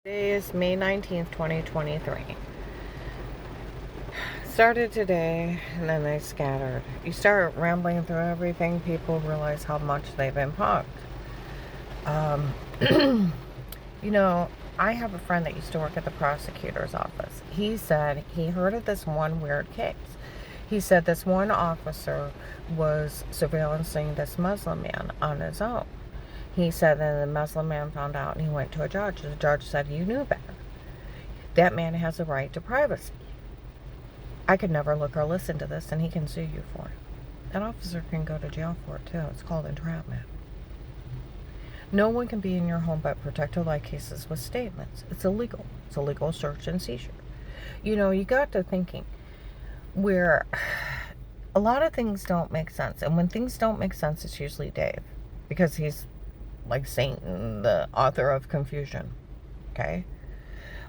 Today is May 19th, 2023. Started today and then they scattered. You start rambling through everything, people realize how much they've been punked. Um, you know, I have a friend that used to work at the prosecutor's office. He said he heard of this one weird case. He said this one officer was surveillancing this Muslim man on his own. He said that the Muslim man found out and he went to a judge. The judge said, "You knew better. That man has a right to privacy. I could never look or listen to this, and he can sue you for it." That officer can go to jail for it, too. It's called entrapment. No one can be in your home but protected like cases with statements. It's illegal. It's a legal search and seizure. You know, you got to thinking where a lot of things don't make sense. And when things don't make sense, it's usually Dave. Because he's like Satan, the author of confusion. Okay?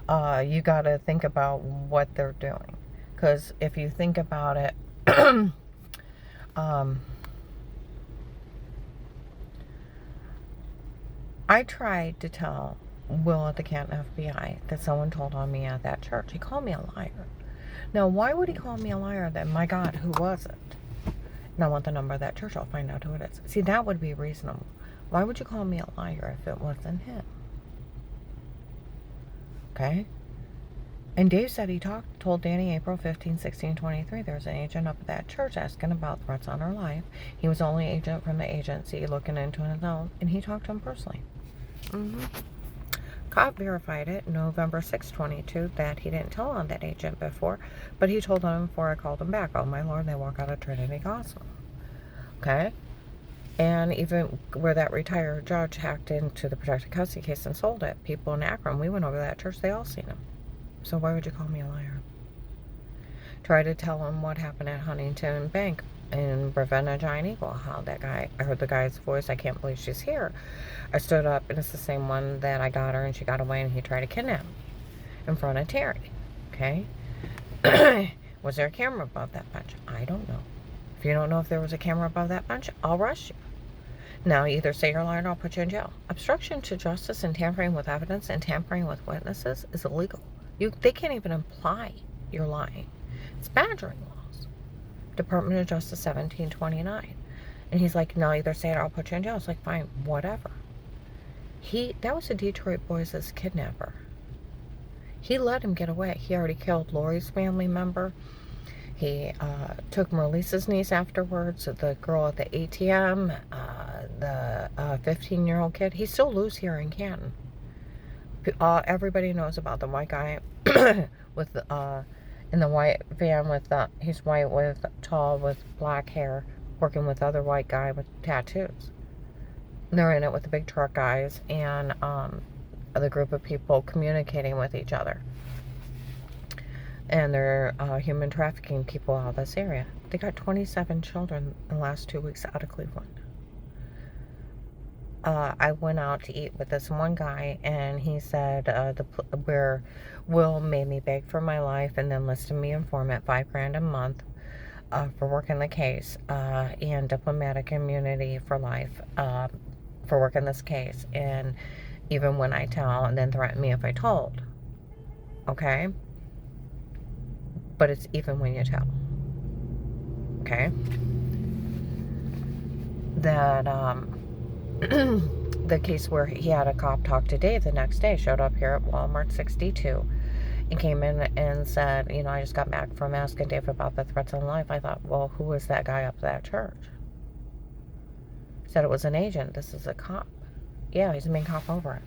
You got to think about what they're doing. Because if you think about it, I tried to tell Will at the Canton FBI that someone told on me at that church. He called me a liar. Now, why would he call me a liar then? My God, who was it? And I want the number of that church. I'll find out who it is. See, that would be reasonable. Why would you call me a liar if it wasn't him? Okay? And Dave said he told Danny April 15, 16, 23, there was an agent up at that church asking about threats on her life. He was the only agent from the agency looking into his own, and he talked to him personally. Cop verified it November 6, 22, that he didn't tell on that agent before, but he told him before I called him back. Oh my Lord, they walk out of Trinity Gospel. Okay? And even where that retired judge hacked into the protected custody case and sold it, people in Akron, we went over to that church, they all seen him. So why would you call me a liar? Try to tell him what happened at Huntington Bank in Ravenna Giant Eagle. How that guy, I heard the guy's voice. I can't believe she's here. I stood up, and it's the same one that I got her, and she got away, and he tried to kidnap me in front of Terry. Okay? Was there a camera above that bench? I don't know. If you don't know if there was a camera above that bench, I'll rush you. Now, either say you're lying or I'll put you in jail. Obstruction to justice and tampering with evidence and tampering with witnesses is illegal. They can't even imply you're lying. It's badgering laws. Department of Justice 1729. And he's like, no, either say it or I'll put you in jail. It's like, fine, whatever. That was a Detroit Boys' kidnapper. He let him get away. He already killed Lori's family member. He took Merlisa's niece afterwards, the girl at the ATM, the 15-year-old kid. He's still loose here in Canton. Everybody knows about the white guy with in the white van with he's white with tall with black hair, working with other white guy with tattoos. They're in it with the big truck guys and other group of people communicating with each other. And they're human trafficking people out of this area. They got 27 children in the last 2 weeks out of Cleveland. I went out to eat with this one guy, and he said where Will made me beg for my life and then listed me informant $5,000 a month for working the case and diplomatic immunity for life for working this case. And even when I tell, and then threaten me if I told. Okay? But it's even when you tell. Okay? That the case where he had a cop talk to Dave the next day, showed up here at Walmart 62 and came in and said, you know, I just got back from asking Dave about the threats on life. I thought, well, who was that guy up at that church? Said it was an agent. This is a cop. Yeah, he's the main cop over it.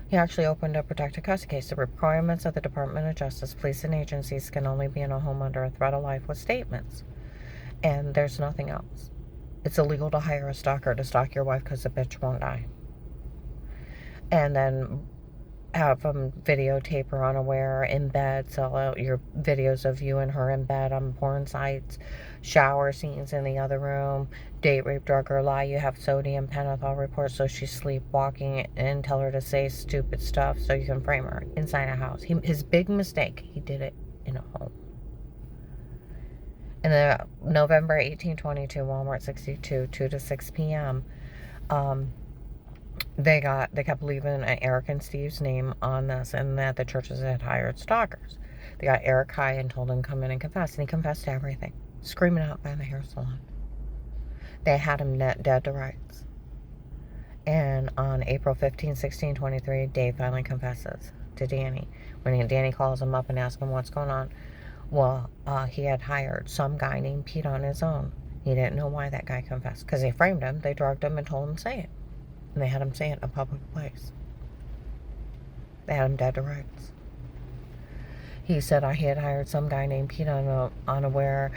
He actually opened a protected custody case. The requirements of the Department of Justice, police, and agencies can only be in a home under a threat of life with statements. And there's nothing else. It's illegal to hire a stalker to stalk your wife because the bitch won't die. And then have them videotape her unaware in bed, sell out your videos of you and her in bed on porn sites, shower scenes in the other room, date rape, drug or lie. You have sodium pentothal reports so she's sleepwalking and tell her to say stupid stuff so you can frame her inside a house. His big mistake, he did it in a home. In the November 1822, Walmart 62, 2 to 6 p.m., They kept leaving Eric and Steve's name on this, and that the churches had hired stalkers. They got Eric high and told him to come in and confess, and he confessed to everything, screaming out by the hair salon. They had him dead to rights. And on April 15, 1623, Dave finally confesses to Danny. When Danny calls him up and asks him what's going on, well, he had hired some guy named Pete on his own. He didn't know why that guy confessed, because they framed him, they drugged him, and told him to say it. And they had him say it in a public place. They had him dead to rights. He said he had hired some guy named Pete unaware,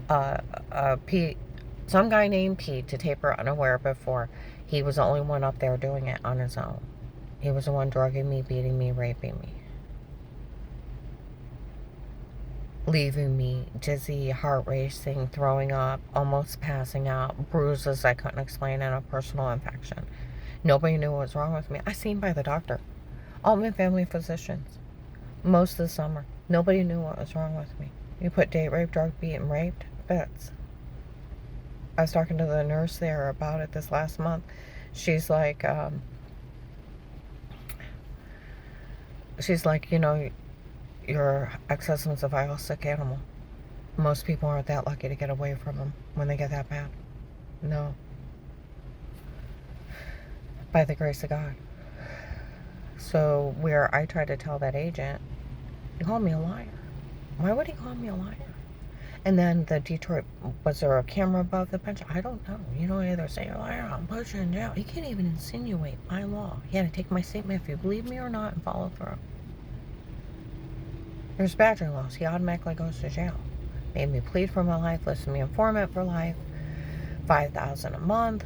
some guy named Pete to tape her unaware before. He was the only one up there doing it on his own. He was the one drugging me, beating me, raping me. Leaving me dizzy, heart racing, throwing up, almost passing out, bruises I couldn't explain, and a personal infection. Nobody knew what was wrong with me. I seen by the doctor. All my family physicians. Most of the summer. Nobody knew what was wrong with me. You put date rape, drug beat, and raped? Bits. I was talking to the nurse there about it this last month. She's like, you know, your ex-husband's a vile, sick animal. Most people aren't that lucky to get away from him when they get that bad. No. By the grace of God. So where I tried to tell that agent, he called me a liar. Why would he call me a liar? And then the Detroit, was there a camera above the bench? I don't know. You know, either say you're a liar, I'll put you in jail. He can't even insinuate by law. He had to take my statement if you believe me or not and follow through. There's badger laws. He automatically goes to jail. Made me plead for my life, listed me informant for life, $5,000 a month,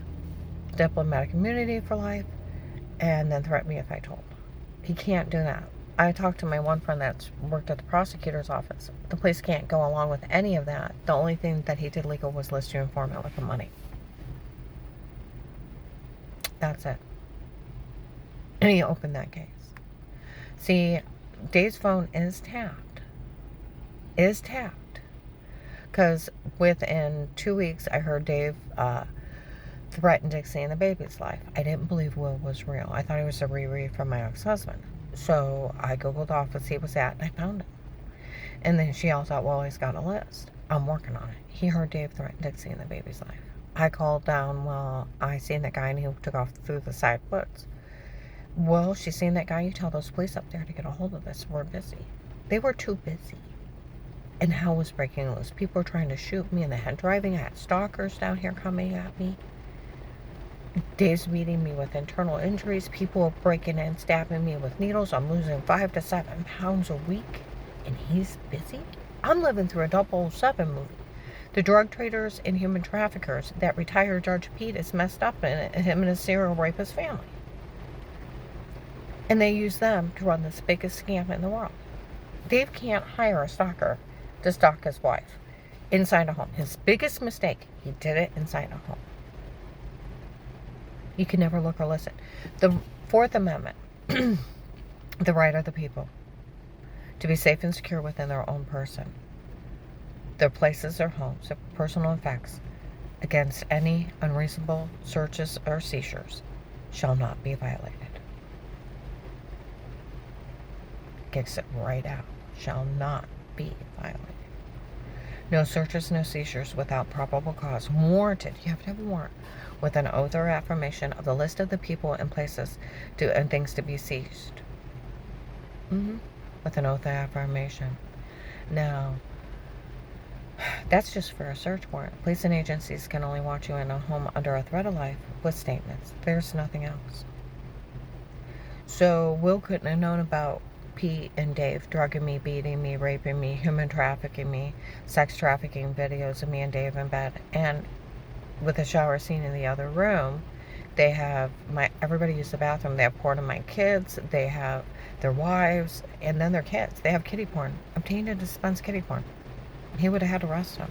diplomatic immunity for life, and then threatened me if I told. He can't do that. I talked to my one friend that's worked at the prosecutor's office. The police can't go along with any of that. The only thing that he did legal was list you informant with the money. That's it. And he opened that case. See, Dave's phone is tapped. Because within 2 weeks, I heard Dave threatened Dixie and the baby's life. I didn't believe Will was real. I thought he was a Riri from my ex-husband. So I Googled the office he was at, and I found him. And then she yells out, well, he's got a list. I'm working on it. He heard Dave threaten Dixie and the baby's life. I called down, well, I seen that guy, and he took off through the side woods. Well, she's seen that guy. You tell those police up there to get a hold of this. We're busy. They were too busy. And hell was breaking loose. People were trying to shoot me in the head driving. I had stalkers down here coming at me. Dave's meeting me with internal injuries. People are breaking in, stabbing me with needles. I'm losing 5 to 7 pounds a week. And he's busy? I'm living through a 007 movie. The drug traders and human traffickers that retired Judge Pete is messed up in it, and him and his serial rapist family. And they use them to run this biggest scam in the world. Dave can't hire a stalker to stalk his wife inside a home. His biggest mistake, he did it inside a home. You can never look or listen. The Fourth Amendment, the right of the people to be safe and secure within their own person, their places, their homes, their personal effects, against any unreasonable searches or seizures, shall not be violated. Kicks it right out. Shall not be violated. No searches, no seizures without probable cause. Warranted. You have to have a warrant. With an oath or affirmation of the list of the people and places and things to be seized. With an oath or affirmation. Now, that's just for a search warrant. Police and agencies can only watch you in a home under a threat of life with statements. There's nothing else. So Will couldn't have known about Pete and Dave drugging me, beating me, raping me, human trafficking me, sex trafficking videos of me and Dave in bed. And with the shower scene in the other room, they have everybody use the bathroom. They have porn of my kids, they have their wives, and then their kids. They have kitty porn. Obtained and dispensed kitty porn. He would have had to arrest him.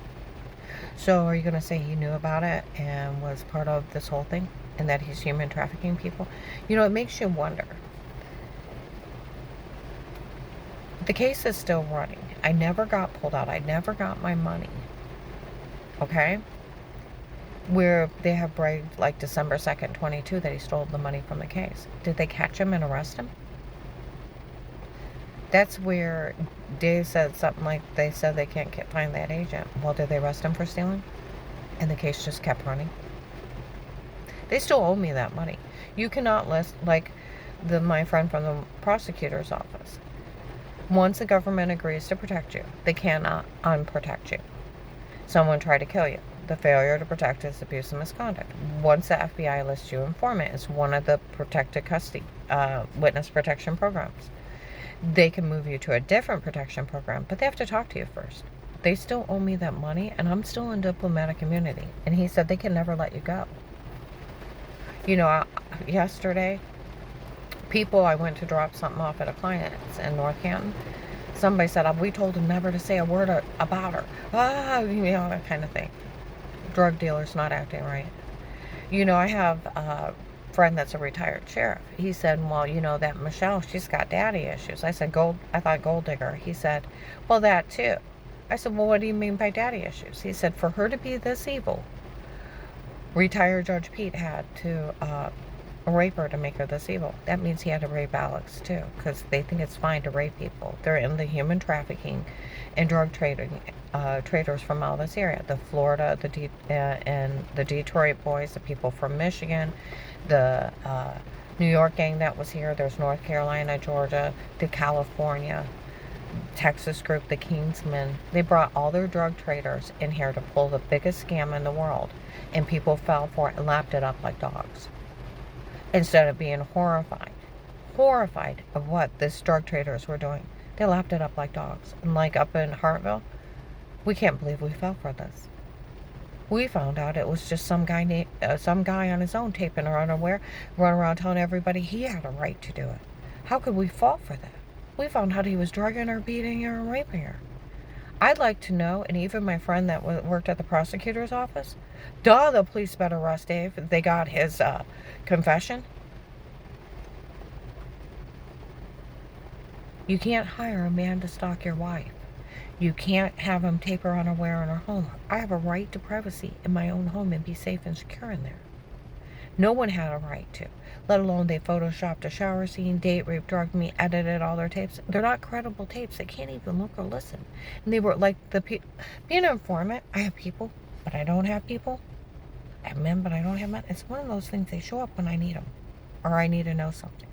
So are you going to say he knew about it and was part of this whole thing, and that he's human trafficking people? You know, it makes you wonder. The case is still running. I never got pulled out. I never got my money. Okay? where they have bragged like December 2nd, 22, that he stole the money from the case. Did they catch him and arrest him? That's where Dave said something like they said they can't find that agent. Well, did they arrest him for stealing? And the case just kept running. They still owe me that money. You cannot list, like my friend from the prosecutor's office. Once the government agrees to protect you, they cannot unprotect you. Someone tried to kill you. The failure to protect is abuse and misconduct. Once the FBI lists you informant, it's one of the protected custody witness protection programs. They can move you to a different protection program, but they have to talk to you first. They still owe me that money, and I'm still in diplomatic immunity. And he said they can never let you go. You know, yesterday, I went to drop something off at a client's in North Canton. Somebody said, we told him never to say a word about her. That kind of thing. Drug dealers not acting right. You know, I have a friend that's a retired sheriff. He said, well, that Michelle, she's got daddy issues. I said, I thought gold digger. He said, well, that too. I said, well, what do you mean by daddy issues? He said, for her to be this evil, retired Judge Pete had to rape her to make her this evil. That means he had to rape Alex too, because they think it's fine to rape people. They're in the human trafficking and drug trading traders from all this area. The Florida, and the Detroit boys, the people from Michigan, the New York gang that was here. There's North Carolina, Georgia, the California, Texas group, the Kingsmen. They brought all their drug traders in here to pull the biggest scam in the world, and people fell for it and lapped it up like dogs. Instead of being horrified of what these drug traders were doing, they lapped it up like dogs. And like up in Hartville, we can't believe we fell for this. We found out it was just some guy on his own taping her underwear, running around telling everybody he had a right to do it. How could we fall for that? We found out he was drugging her, beating her, and raping her. I'd like to know, and even my friend that worked at the prosecutor's office, the police better arrest Dave if they got his confession. You can't hire a man to stalk your wife. You can't have him tape her underwear in her home. I have a right to privacy in my own home and be safe and secure in there. No one had a right to, let alone they photoshopped a shower scene, date rape, drugged me, edited all their tapes. They're not credible tapes. They can't even look or listen. And they were like, being an informant, I have people, but I don't have people. I have men, but I don't have men. It's one of those things, they show up when I need them, or I need to know something.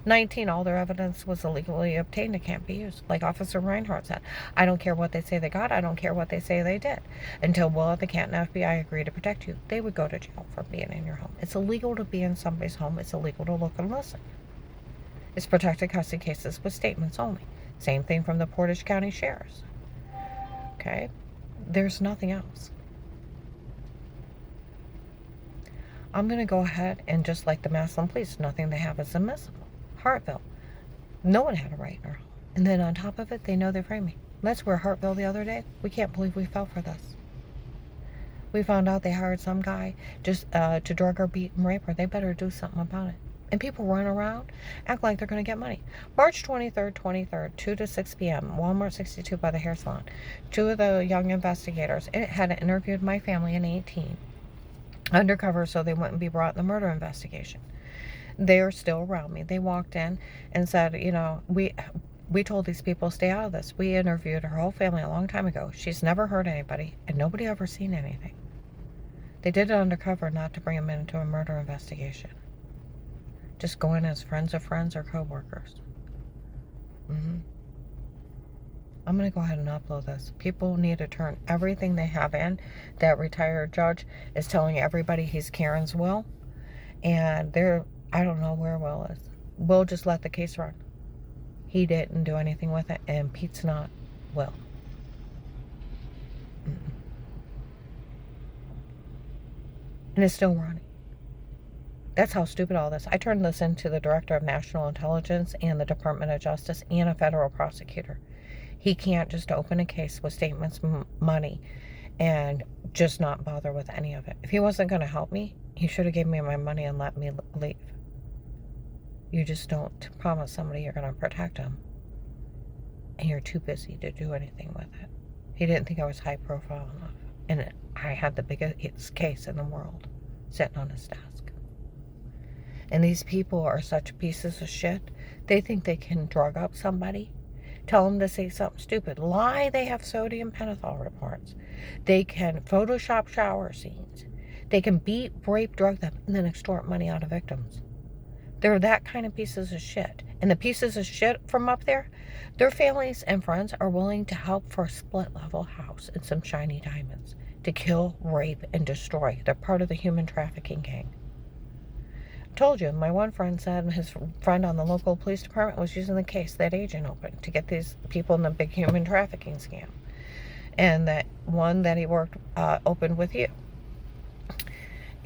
19, all their evidence was illegally obtained. It can't be used. Like Officer Reinhardt said, I don't care what they say they got. I don't care what they say they did. Until Will at the Canton FBI agree to protect you, they would go to jail for being in your home. It's illegal to be in somebody's home. It's illegal to look and listen. It's protected custody cases with statements only. Same thing from the Portage County Sheriffs. Okay? There's nothing else. I'm going to go ahead and just like the Massillon Police, nothing they have is admissible. Hartville, no one had a right in our home. And then on top of it, they know they framed me. That's where Hartville the other day, we can't believe we fell for this. We found out they hired some guy just to drug her, beat, and rape her. They better do something about it. And people run around, act like they're going to get money. March 23rd, 2 to 6 p.m., Walmart 62 by the hair salon. 2 of the young investigators had interviewed my family in 18, undercover so they wouldn't be brought in the murder investigation. They are still around me. They walked in and said, we told these people stay out of this. We interviewed her whole family a long time ago. She's never hurt anybody, and nobody ever seen anything. They did it undercover not to bring them into a murder investigation. Just go in as friends of friends or co-workers. I'm going to go ahead and upload this. People need to turn everything they have in. That retired judge is telling everybody he's Karen's Will. And I don't know where Will is. Will just let the case run. He didn't do anything with it, and Pete's not Will. And it's still running. That's how stupid all this. I turned this into the Director of National Intelligence and the Department of Justice and a federal prosecutor. He can't just open a case with statements, money, and just not bother with any of it. If he wasn't going to help me, he should have given me my money and let me leave. You just don't promise somebody you're going to protect them, and you're too busy to do anything with it. He didn't think I was high profile enough. And I had the biggest case in the world sitting on his desk. And these people are such pieces of shit. They think they can drug up somebody, tell them to say something stupid, lie they have sodium pentothal reports. They can Photoshop shower scenes. They can beat, rape, drug them, and then extort money out of victims. They're that kind of pieces of shit. And the pieces of shit from up there, their families and friends are willing to help for a split-level house and some shiny diamonds to kill, rape, and destroy. They're part of the human trafficking gang. I told you, my one friend said his friend on the local police department was using the case that agent opened to get these people in the big human trafficking scam. And that one that he worked opened with you.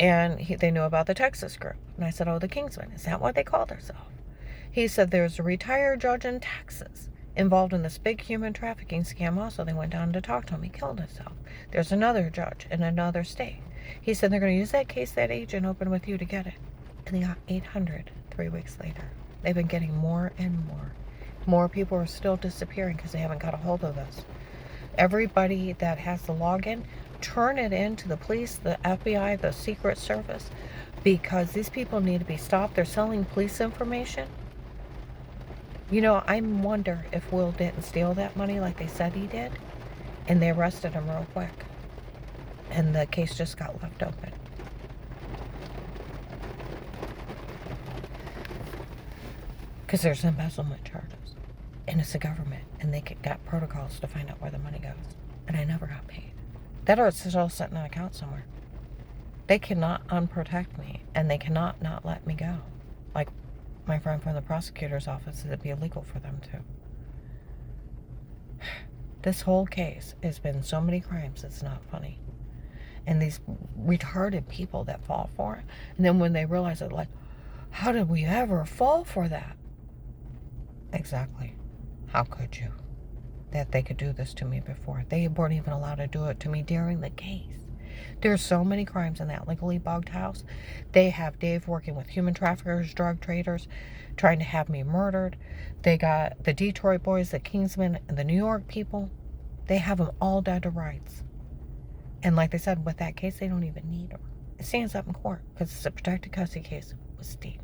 And they knew about the Texas group. And I said, oh, the Kingsmen. Is that what they call themselves? He said there's a retired judge in Texas involved in this big human trafficking scam also. They went down to talk to him. He killed himself. There's another judge in another state. He said they're going to use that case that agent opened with you to get it. And they got 800 3 weeks later. They've been getting more and more. More people are still disappearing because they haven't got a hold of this. Everybody that has the login, turn it in to the police, the FBI, the Secret Service, because these people need to be stopped. They're selling police information. You know, I wonder if Will didn't steal that money like they said he did, and they arrested him real quick, and the case just got left open. Because there's embezzlement charges, and it's the government, and they got protocols to find out where the money goes, and I never got paid. That or it's still sitting in an account somewhere. They cannot unprotect me, and they cannot not let me go. Like my friend from the prosecutor's office, it'd be illegal for them to. This whole case has been so many crimes, it's not funny. And these retarded people that fall for it, and then when they realize it, like, how did we ever fall for that? Exactly. How could you? That they could do this to me before. They weren't even allowed to do it to me during the case. There's so many crimes in that legally bugged house. They have Dave working with human traffickers, drug traders, trying to have me murdered. They got the Detroit boys, the Kingsmen, and the New York people. They have them all dead to rights. And like they said, with that case, they don't even need them. It stands up in court because it's a protected custody case with Steve.